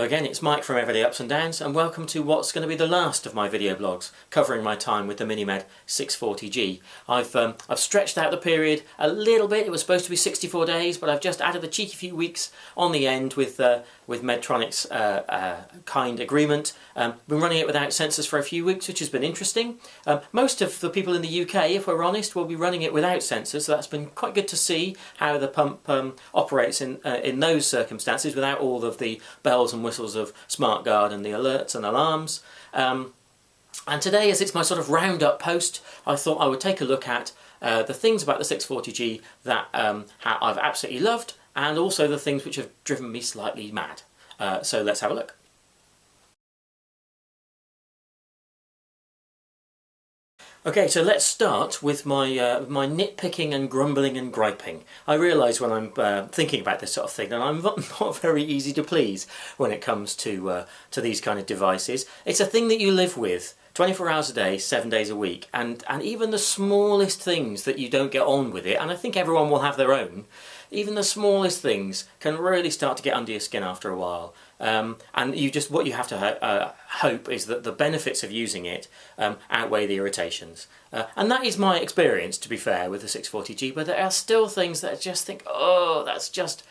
again, it's Mike from Everyday Ups and Downs, and welcome to what's going to be the last of my video blogs covering my time with the MiniMed640G. I've stretched out the period a little bit. It was supposed to be 64 days, but I've just added a cheeky few weeks on the end with Medtronic's kind agreement. Been running it without sensors for a few weeks, which has been interesting. Most of the people in the UK, if we're honest, will be running it without sensors, so that's been quite good to see how the pump operates in those circumstances without all of the bells and whistles of SmartGuard and the alerts and alarms. And today, as it's my sort of roundup post, I thought I would take a look at the things about the 640G that I've absolutely loved, and also the things which have driven me slightly mad. So let's have a look. Okay, so let's start with my nitpicking and grumbling and griping. I realise when I'm thinking about this sort of thing that I'm not very easy to please when it comes to these kind of devices. It's a thing that you live with 24 hours a day, 7 days a week, and even the smallest things that you don't get on with it, and I think everyone will have their own, even the smallest things can really start to get under your skin after a while. And what you have to hope is that the benefits of using it outweigh the irritations. And that is my experience, to be fair, with the 640G, but there are still things that I just think, oh, that's just,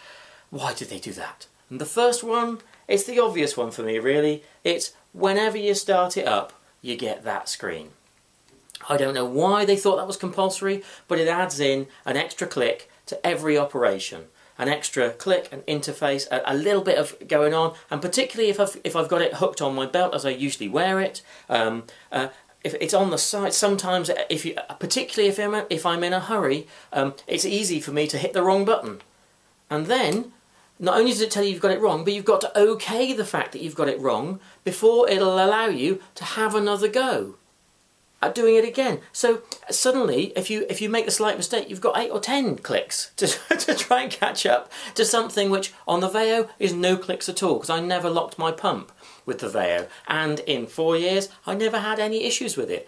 why did they do that? And the first one, it's the obvious one for me, really. It's whenever you start it up, you get that screen. I don't know why they thought that was compulsory, but it adds in an extra click to every operation. An extra click, an interface, a little bit of going on, and particularly if I've got it hooked on my belt as I usually wear it, if it's on the side, sometimes particularly if I'm in a hurry, it's easy for me to hit the wrong button. And then, not only does it tell you you've got it wrong, but you've got to OK the fact that you've got it wrong before it'll allow you to have another go at doing it again. So suddenly, if you make a slight mistake, you've got 8 or 10 clicks to try and catch up to something which on the Veo is no clicks at all, because I never locked my pump with the Veo, and in 4 years I never had any issues with it.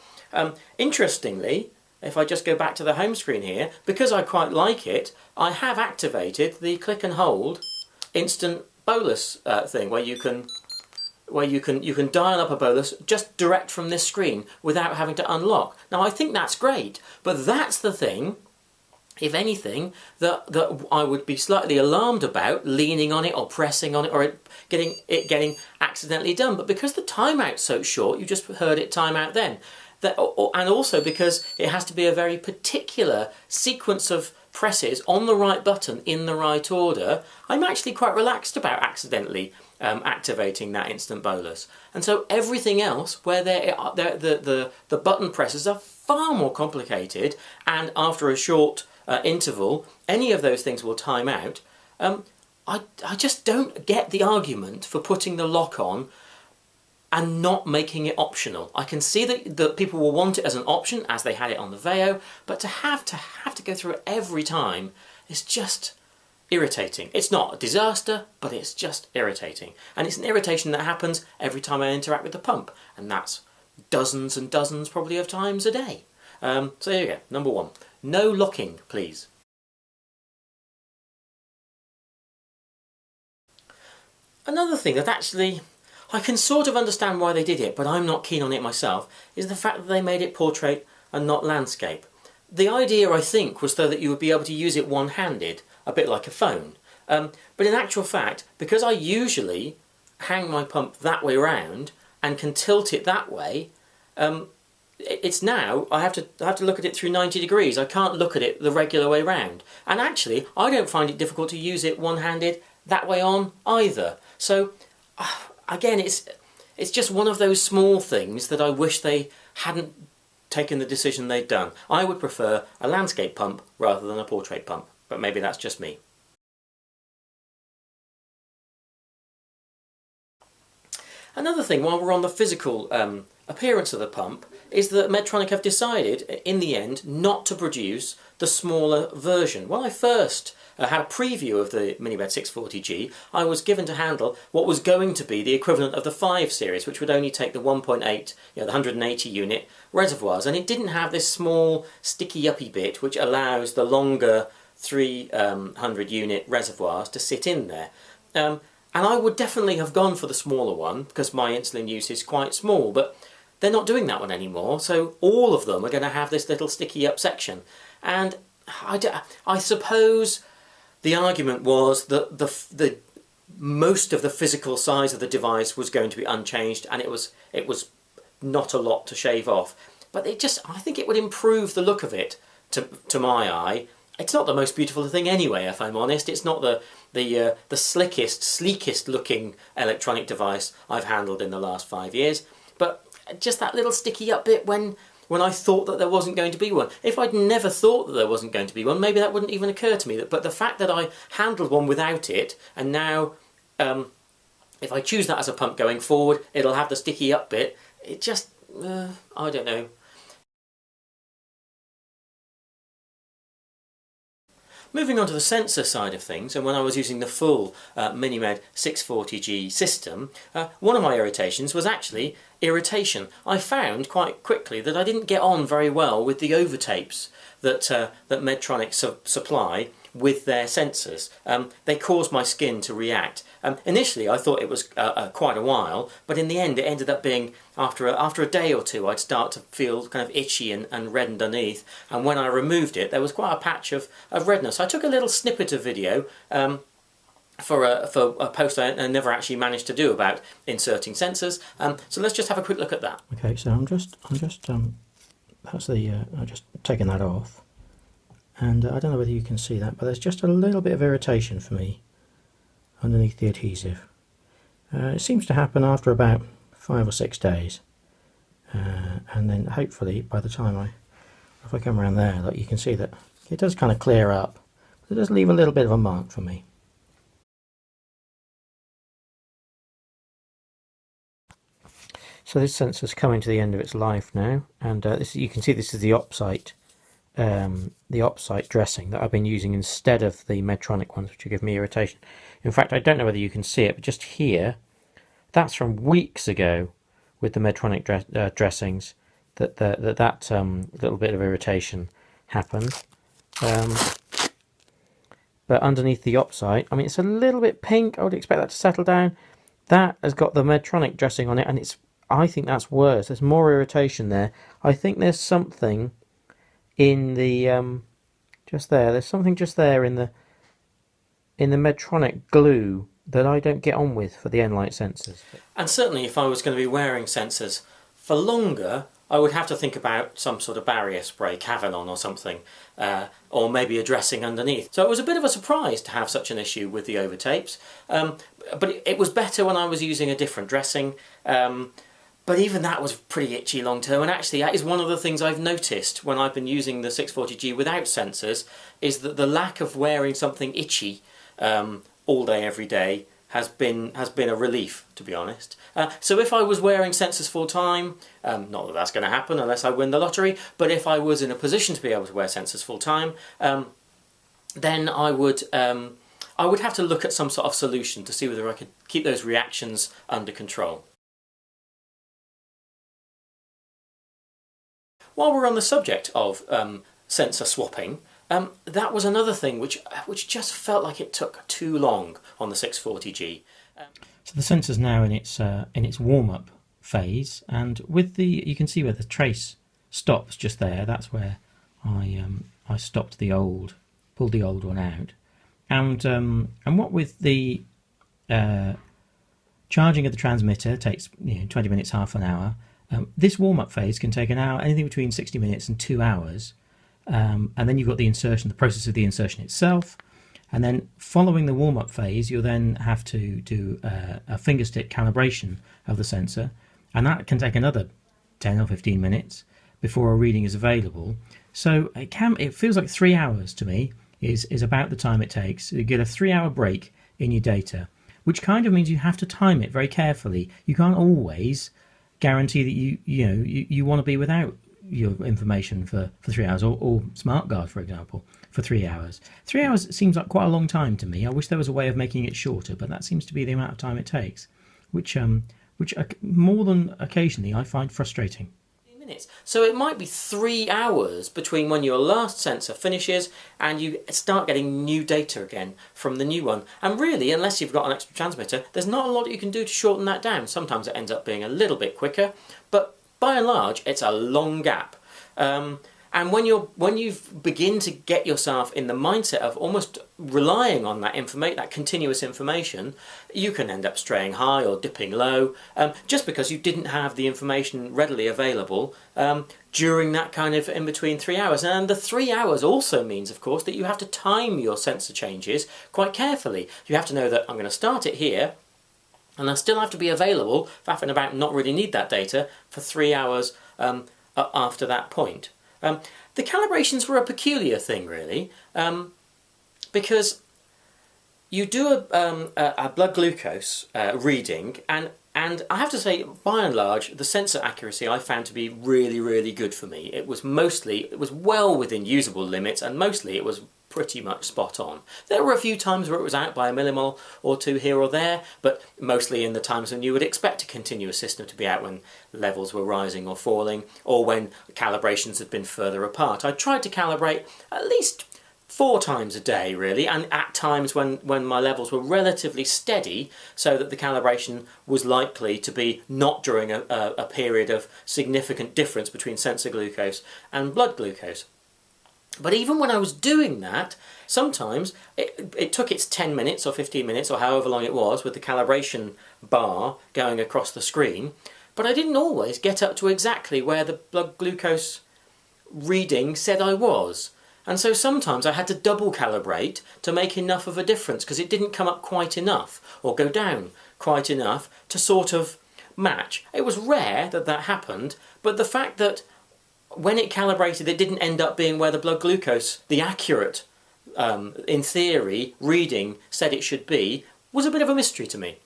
Interestingly, if I just go back to the home screen here, because I quite like it, I have activated the click and hold instant bolus thing, where you can dial up a bolus just direct from this screen without having to unlock. Now I think that's great, but that's the thing, if anything, that I would be slightly alarmed about, leaning on it or pressing on it or getting accidentally done. But because the timeout's so short, you just heard it time out then. And also because it has to be a very particular sequence of presses on the right button in the right order, I'm actually quite relaxed about accidentally activating that instant bolus. And so everything else where the button presses are far more complicated, and after a short interval any of those things will time out. I just don't get the argument for putting the lock on and not making it optional. I can see that people will want it as an option, as they had it on the Veo, but to have to go through it every time is just irritating. It's not a disaster, but it's just irritating. And it's an irritation that happens every time I interact with the pump, and that's dozens and dozens probably of times a day. So there you go, number one. No locking, please. Another thing that actually I can sort of understand why they did it, but I'm not keen on it myself, is the fact that they made it portrait and not landscape. The idea, I think, was so that you would be able to use it one-handed, a bit like a phone. But in actual fact, because I usually hang my pump that way round and can tilt it that way, it's now, I have to look at it through 90 degrees. I can't look at it the regular way round. And actually, I don't find it difficult to use it one-handed that way on either. So, again, it's just one of those small things that I wish they hadn't taken the decision they'd done. I would prefer a landscape pump rather than a portrait pump, but maybe that's just me. Another thing, while we're on the physical appearance of the pump, is that Medtronic have decided, in the end, not to produce the smaller version. When I first had a preview of the MiniMed640G, I was given to handle what was going to be the equivalent of the 5 series, which would only take the 1.8, the 180 unit reservoirs, and it didn't have this small sticky uppy bit which allows the longer 300 unit reservoirs to sit in there. And I would definitely have gone for the smaller one because my insulin use is quite small, but they're not doing that one anymore, so all of them are going to have this little sticky up section. And I suppose the argument was that the most of the physical size of the device was going to be unchanged, and it was not a lot to shave off. But I think it would improve the look of it to my eye. It's not the most beautiful thing anyway, if I'm honest. It's not the slickest, sleekest looking electronic device I've handled in the last 5 years. But just that little sticky up bit when I thought that there wasn't going to be one. If I'd never thought that there wasn't going to be one, maybe that wouldn't even occur to me. But the fact that I handled one without it, and now if I choose that as a pump going forward, it'll have the sticky up bit, it just, I don't know. Moving on to the sensor side of things, and when I was using the full MiniMed640G system, one of my irritations was actually irritation. I found quite quickly that I didn't get on very well with the overtapes that Medtronic supply with their sensors. They caused my skin to react. Initially I thought it was quite a while, but in the end it ended up being after a day or two I'd start to feel kind of itchy and red underneath, and when I removed it there was quite a patch of redness. I took a little snippet of video for a post I never actually managed to do about inserting sensors, so let's just have a quick look at that. Okay, so I'm just taking that off. And I don't know whether you can see that, but there's just a little bit of irritation for me underneath the adhesive. It seems to happen after about 5 or 6 days. And then hopefully by the time if I come around there, look, you can see that it does kind of clear up. But it does leave a little bit of a mark for me. So this sensor's coming to the end of its life now, and you can see this is the opsite dressing that I've been using instead of the Medtronic ones, which give me irritation. In fact, I don't know whether you can see it, but just here, that's from weeks ago with the Medtronic dressings that little bit of irritation happened. But underneath the opsite, I mean, it's a little bit pink. I would expect that to settle down. That has got the Medtronic dressing on it, and I think that's worse. There's more irritation there. I think there's something in the there's something just there in the Medtronic glue that I don't get on with for the N-Lite sensors. And certainly if I was going to be wearing sensors for longer, I would have to think about some sort of barrier spray, Cavalon or something, or maybe a dressing underneath. So it was a bit of a surprise to have such an issue with the overtapes, but it was better when I was using a different dressing. But even that was pretty itchy long term, and actually that is one of the things I've noticed when I've been using the 640G without sensors, is that the lack of wearing something itchy all day every day has been a relief, to be honest. So if I was wearing sensors full time, not that that's going to happen unless I win the lottery, but if I was in a position to be able to wear sensors full time, then I would have to look at some sort of solution to see whether I could keep those reactions under control. While we're on the subject of sensor swapping, that was another thing which just felt like it took too long on the 640G. So the sensor's now in its warm-up phase, and with you can see where the trace stops just there. That's where I stopped pulled the old one out, and what with the charging of the transmitter takes 20 minutes, half an hour. This warm-up phase can take an hour, anything between 60 minutes and 2 hours, and then you've got the process of the insertion itself, and then following the warm-up phase you'll then have to do a fingerstick calibration of the sensor, and that can take another 10 or 15 minutes before a reading is available. So it feels like 3 hours to me is about the time it takes. You get a 3-hour break in your data, which kind of means you have to time it very carefully. You can't always guarantee that you want to be without your information for 3 hours, or SmartGuard, for example, for 3 hours. 3 hours seems like quite a long time to me. I wish there was a way of making it shorter, but that seems to be the amount of time it takes, which more than occasionally I find frustrating. minutes. So it might be 3 hours between when your last sensor finishes and you start getting new data again from the new one. And really, unless you've got an extra transmitter, there's not a lot you can do to shorten that down. Sometimes it ends up being a little bit quicker, but by and large, it's a long gap. And when you begin to get yourself in the mindset of almost relying on that that continuous information, you can end up straying high or dipping low, just because you didn't have the information readily available during that kind of in between 3 hours. And the 3 hours also means, of course, that you have to time your sensor changes quite carefully. You have to know that I'm going to start it here, and I still have to be available, faff and about, not really need that data, for 3 hours after that point. The calibrations were a peculiar thing, really, because you do a blood glucose reading, and I have to say, by and large, the sensor accuracy I found to be really, really good for me. It was well within usable limits, and mostly it was pretty much spot on. There were a few times where it was out by a millimole or two here or there, but mostly in the times when you would expect a continuous system to be out, when levels were rising or falling, or when calibrations had been further apart. I tried to calibrate at least 4 times a day, really, and at times when my levels were relatively steady, so that the calibration was likely to be not during a period of significant difference between sensor glucose and blood glucose. But even when I was doing that, sometimes it took its 10 minutes or 15 minutes or however long it was with the calibration bar going across the screen, but I didn't always get up to exactly where the blood glucose reading said I was. And so sometimes I had to double calibrate to make enough of a difference, because it didn't come up quite enough or go down quite enough to sort of match. It was rare that that happened, but the fact that when it calibrated, it didn't end up being where the blood glucose, the accurate, in theory, reading said it should be, was a bit of a mystery to me.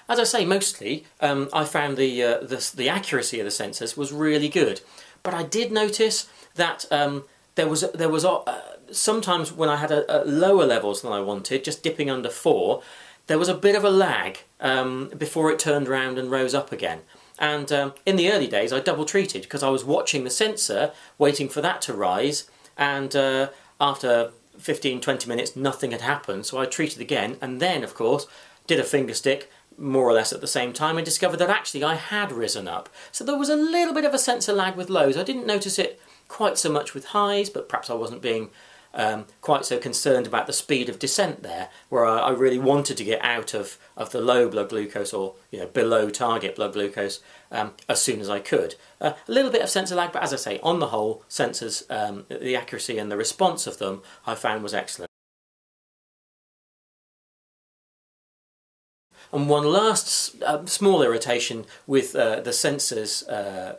As I say, mostly, I found the accuracy of the sensors was really good, but I did notice that there was sometimes when I had lower levels than I wanted, just dipping under 4. There was a bit of a lag before it turned around and rose up again. And in the early days I double treated, because I was watching the sensor, waiting for that to rise, and after 15-20 minutes nothing had happened, so I treated again, and then of course did a finger stick more or less at the same time and discovered that actually I had risen up. So there was a little bit of a sensor lag with lows. I didn't notice it quite so much with highs, but perhaps I wasn't being quite so concerned about the speed of descent there, where I really wanted to get out of the low blood glucose, or below target blood glucose, as soon as I could. A little bit of sensor lag, but as I say, on the whole, sensors, the accuracy and the response of them I found was excellent. And one last small irritation with the sensors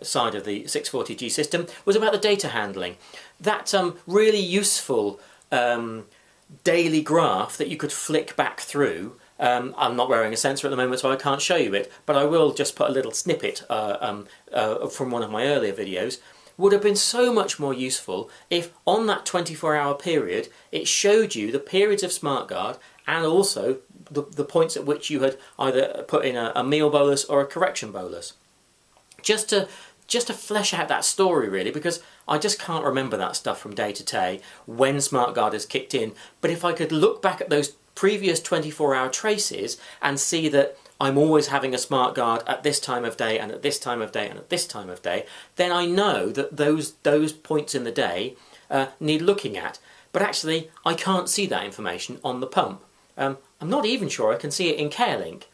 side of the 640G system was about the data handling. That really useful daily graph that you could flick back through. I'm not wearing a sensor at the moment, so I can't show you it, but I will just put a little snippet from one of my earlier videos. Would have been so much more useful if on that 24-hour period it showed you the periods of SmartGuard and also the points at which you had either put in a meal bolus or a correction bolus. Just to flesh out that story, really, because I just can't remember that stuff from day to day when SmartGuard has kicked in. But if I could look back at those previous 24-hour traces and see that I'm always having a SmartGuard at this time of day and at this time of day and at this time of day, then I know that those points in the day need looking at. But actually, I can't see that information on the pump. I'm not even sure I can see it in CareLink,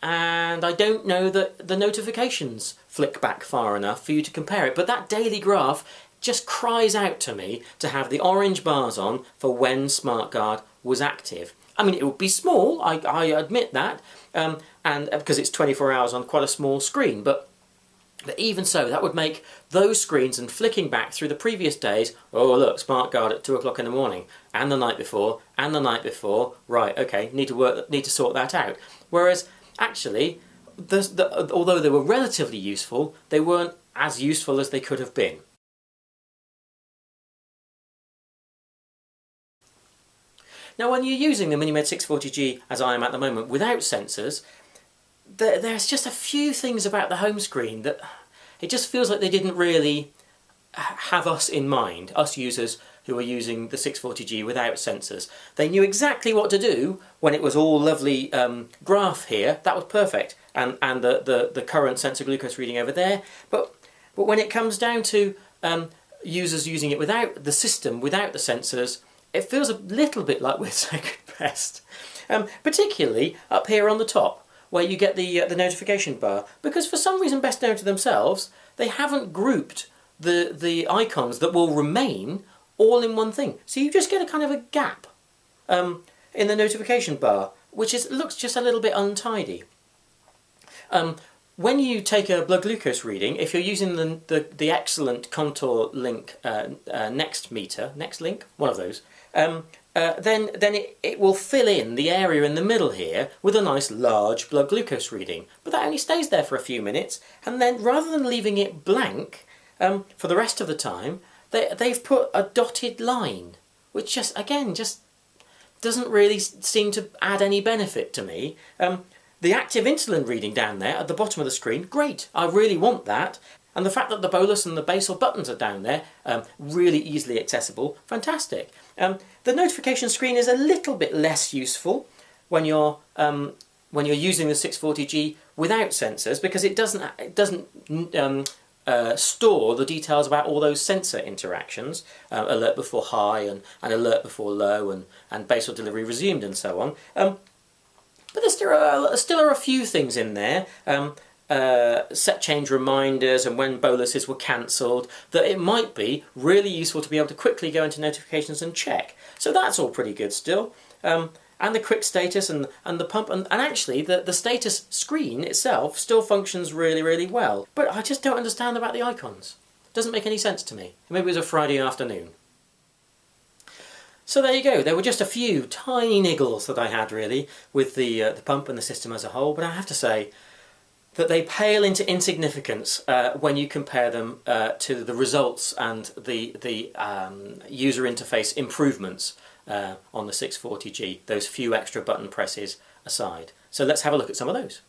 and I don't know that the notifications flick back far enough for you to compare it. But that daily graph just cries out to me to have the orange bars on for when SmartGuard was active. I mean, it would be small, I admit that, and because it's 24 hours on quite a small screen, but even so, that would make those screens and flicking back through the previous days, oh look, SmartGuard at 2 o'clock in the morning, and the night before, and the night before, right, okay, need to sort that out. Whereas, actually, although they were relatively useful, they weren't as useful as they could have been. Now, when you're using the MiniMed 640G, as I am at the moment, without sensors, there's just a few things about the home screen that it just feels like they didn't really have us in mind, us users who are using the 640G without sensors. They knew exactly what to do when it was all lovely graph here, that was perfect, and the current sensor glucose reading over there, but when it comes down to users using it without the system, without the sensors, it feels a little bit like we're second best. Particularly up here on the top, where you get the notification bar, because for some reason, best known to themselves, they haven't grouped the icons that will remain all in one thing. So you just get a kind of a gap in the notification bar, which looks just a little bit untidy. When you take a blood glucose reading, if you're using the excellent Contour Link Next Link, one of those, then it will fill in the area in the middle here with a nice large blood glucose reading. But that only stays there for a few minutes, and then rather than leaving it blank for the rest of the time, they've put a dotted line, which just doesn't really seem to add any benefit to me. The active insulin reading down there at the bottom of the screen, great, I really want that. And the fact that the bolus and the basal buttons are down there, really easily accessible, fantastic. The notification screen is a little bit less useful when you're using the 640G without sensors, because it doesn't store the details about all those sensor interactions, alert before high and alert before low and basal delivery resumed and so on. But there still are a few things in there. Set change reminders and when boluses were cancelled, that it might be really useful to be able to quickly go into notifications and check. So that's all pretty good still. And the quick status and the pump, and actually the status screen itself still functions really, really well. But I just don't understand about the icons. It doesn't make any sense to me. Maybe it was a Friday afternoon. So there you go, there were just a few tiny niggles that I had really with the pump and the system as a whole, but I have to say that they pale into insignificance when you compare them to the results and the user interface improvements on the 640G, those few extra button presses aside. So let's have a look at some of those.